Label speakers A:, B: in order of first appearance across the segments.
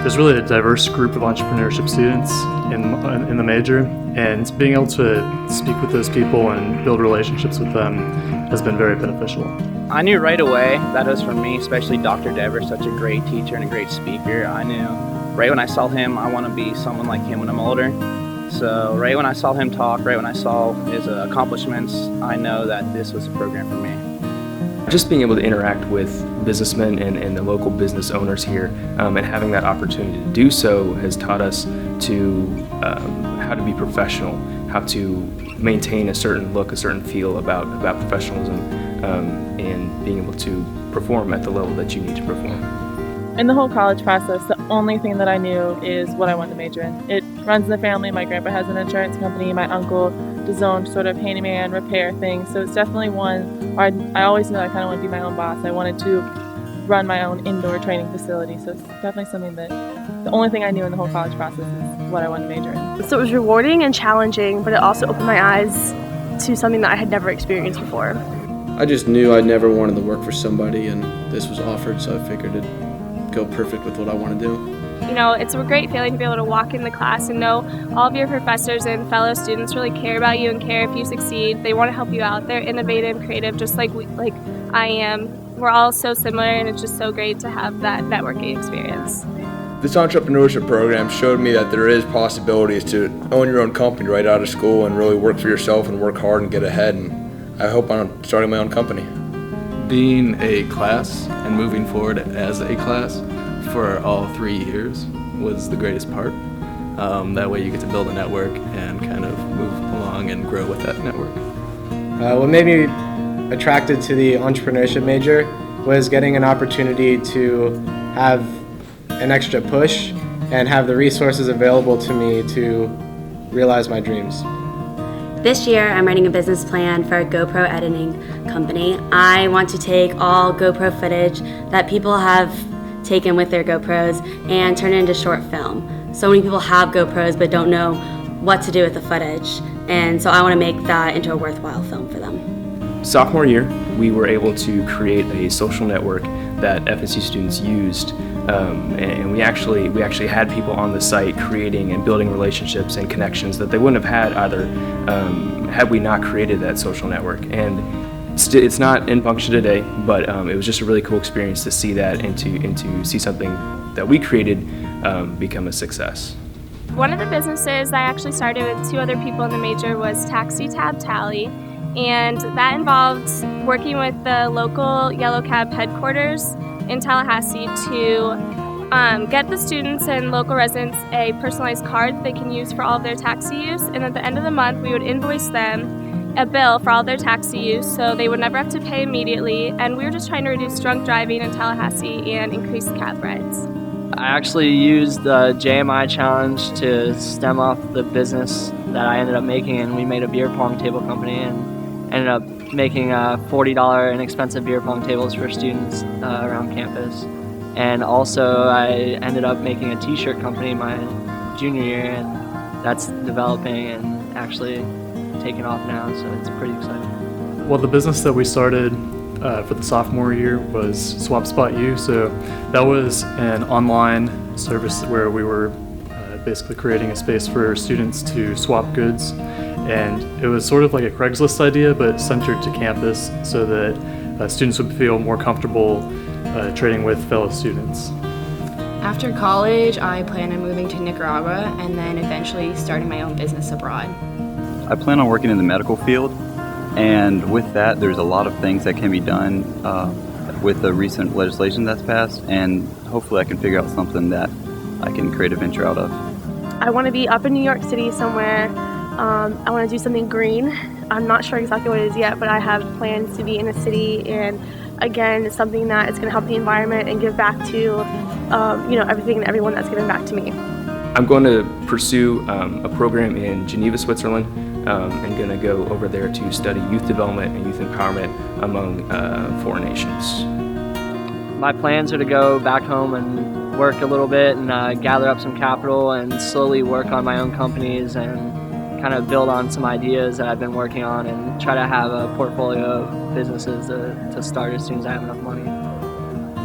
A: there's really a diverse group of entrepreneurship students in the major, and being able to speak with those people and build relationships with them has been very beneficial.
B: I knew right away that it was for me, especially Dr. Dever, such a great teacher and a great speaker. I knew right when I saw him, I want to be someone like him when I'm older. So right when I saw him talk, right when I saw his accomplishments, I know that this was a program for me.
C: Just being able to interact with businessmen and the local business owners here, and having that opportunity to do so has taught us how to be professional, how to maintain a certain look, a certain feel about professionalism, and being able to perform at the level that you need to perform.
D: In the whole college process, the only thing that I knew is what I wanted to major in. It runs in the family. My grandpa has an insurance company. My uncle does his own sort of handyman repair thing. So it's definitely one where I always knew I kind of wanted to be my own boss. I wanted to run my own indoor training facility. So it's definitely something that the only thing I knew in the whole college process is what I wanted to major in.
E: So it was rewarding and challenging, but it also opened my eyes to something that I had never experienced before.
F: I just knew I never wanted to work for somebody, and this was offered, so I figured it'd go perfect with what I want to do.
G: You know, it's a great feeling to be able to walk in the class and know all of your professors and fellow students really care about you and care if you succeed. They want to help you out. They're innovative, creative, just like I am. We're all so similar, and it's just so great to have that networking experience.
H: This entrepreneurship program showed me that there is possibilities to own your own company right out of school and really work for yourself and work hard and get ahead. And I hope I'm starting my own company.
I: Being a class and moving forward as a class for all 3 years was the greatest part. That way you get to build a network and kind of move along and grow with that network.
J: What made me attracted to the entrepreneurship major was getting an opportunity to have an extra push and have the resources available to me to realize my dreams.
K: This year, I'm writing a business plan for a GoPro editing company. I want to take all GoPro footage that people have taken with their GoPros and turn it into short film. So many people have GoPros but don't know what to do with the footage, and so I want to make that into a worthwhile film for them.
C: Sophomore year, we were able to create a social network that FSU students used, and we actually had people on the site creating and building relationships and connections that they wouldn't have had either had we not created that social network. And it's not in function today, but it was just a really cool experience to see that and to see something that we created become a success.
G: One of the businesses I actually started with 2 other people in the major was Taxi Tab Tally, and that involved working with the local Yellow Cab headquarters in Tallahassee to get the students and local residents a personalized card that they can use for all of their taxi use, and at the end of the month we would invoice them a bill for all their taxi use so they would never have to pay immediately, and we were just trying to reduce drunk driving in Tallahassee and increase cab rides.
B: I actually used the JMI challenge to stem off the business that I ended up making, and we made a beer pong table company and ended up making $40 inexpensive beer pong tables for students around campus. And also I ended up making a t-shirt company my junior year, and that's developing and actually taking off now, so it's pretty exciting.
A: Well, the business that we started for the sophomore year was SwapSpot.U. So that was an online service where we were basically creating a space for students to swap goods, and it was sort of like a Craigslist idea but centered to campus so that students would feel more comfortable trading with fellow students.
L: After college, I plan on moving to Nicaragua and then eventually starting my own business abroad.
M: I plan on working in the medical field, and with that there's a lot of things that can be done with the recent legislation that's passed, and hopefully I can figure out something that I can create a venture out of.
E: I want to be up in New York City somewhere. I want to do something green. I'm not sure exactly what it is yet, but I have plans to be in a city, and again, it's something that is going to help the environment and give back to everything and everyone that's given back to me.
C: I'm going to pursue a program in Geneva, Switzerland, and going to go over there to study youth development and youth empowerment among foreign nations.
B: My plans are to go back home and work a little bit and gather up some capital and slowly work on my own companies and kind of build on some ideas that I've been working on and try to have a portfolio of businesses to start as soon as I have enough money.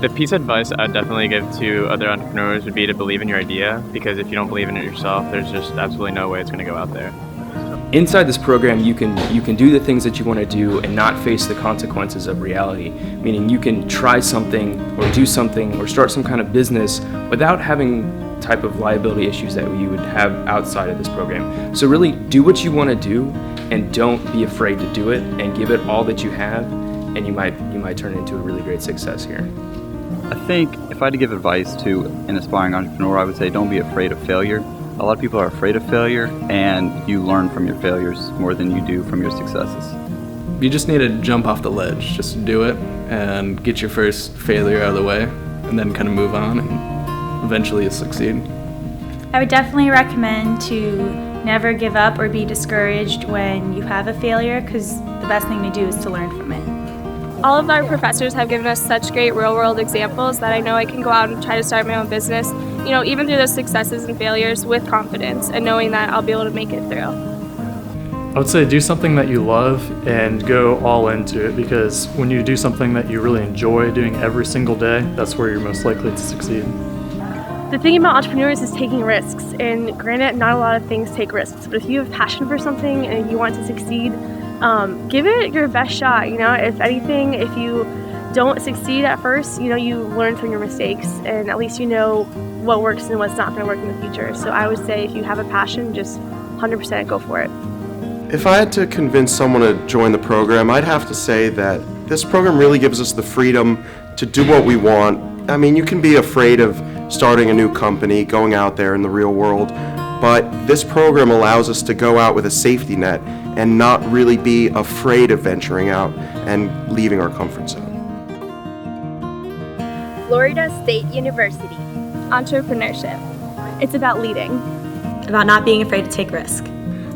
N: The piece of advice I'd definitely give to other entrepreneurs would be to believe in your idea, because if you don't believe in it yourself, there's just absolutely no way it's going to go out there.
C: Inside this program, you can do the things that you want to do and not face the consequences of reality. Meaning you can try something or do something or start some kind of business without having type of liability issues that you would have outside of this program. So really do what you want to do and don't be afraid to do it, and give it all that you have, and you might turn it into a really great success here.
M: I think if I had to give advice to an aspiring entrepreneur, I would say don't be afraid of failure. A lot of people are afraid of failure, and you learn from your failures more than you do from your successes.
I: You just need to jump off the ledge, just do it and get your first failure out of the way, and then kind of move on, and eventually you'll succeed.
O: I would definitely recommend to never give up or be discouraged when you have a failure, because the best thing to do is to learn from it.
G: All of our professors have given us such great real-world examples that I know I can go out and try to start my own business, even through those successes and failures, with confidence and knowing that I'll be able to make it through.
A: I would say do something that you love and go all into it, because when you do something that you really enjoy doing every single day, that's where you're most likely to succeed.
E: The thing about entrepreneurs is taking risks, and granted, not a lot of things take risks, but if you have passion for something and you want to succeed, give it your best shot. If anything, if you don't succeed at first, you learn from your mistakes, and at least you know what works and what's not going to work in the future. So I would say if you have a passion, just 100% go for it.
P: If I had to convince someone to join the program, I'd have to say that this program really gives us the freedom to do what we want. I mean, you can be afraid of starting a new company, going out there in the real world, but this program allows us to go out with a safety net and not really be afraid of venturing out and leaving our comfort zone.
Q: Florida State University.
G: Entrepreneurship.
E: It's about leading.
O: About not being afraid to take risk.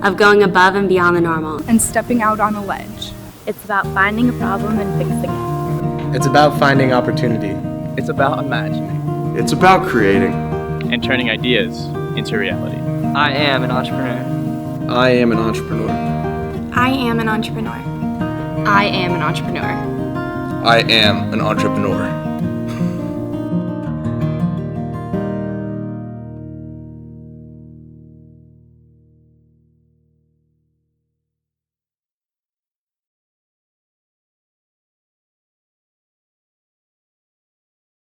K: Of going above and beyond the normal.
R: And stepping out on a ledge.
Q: It's about finding a problem and fixing it.
J: It's about finding opportunity.
B: It's about imagining.
P: It's about creating.
N: And turning ideas into reality.
B: I am an entrepreneur.
F: I am an entrepreneur.
L: I am an entrepreneur.
R: I am an entrepreneur.
H: I am an entrepreneur.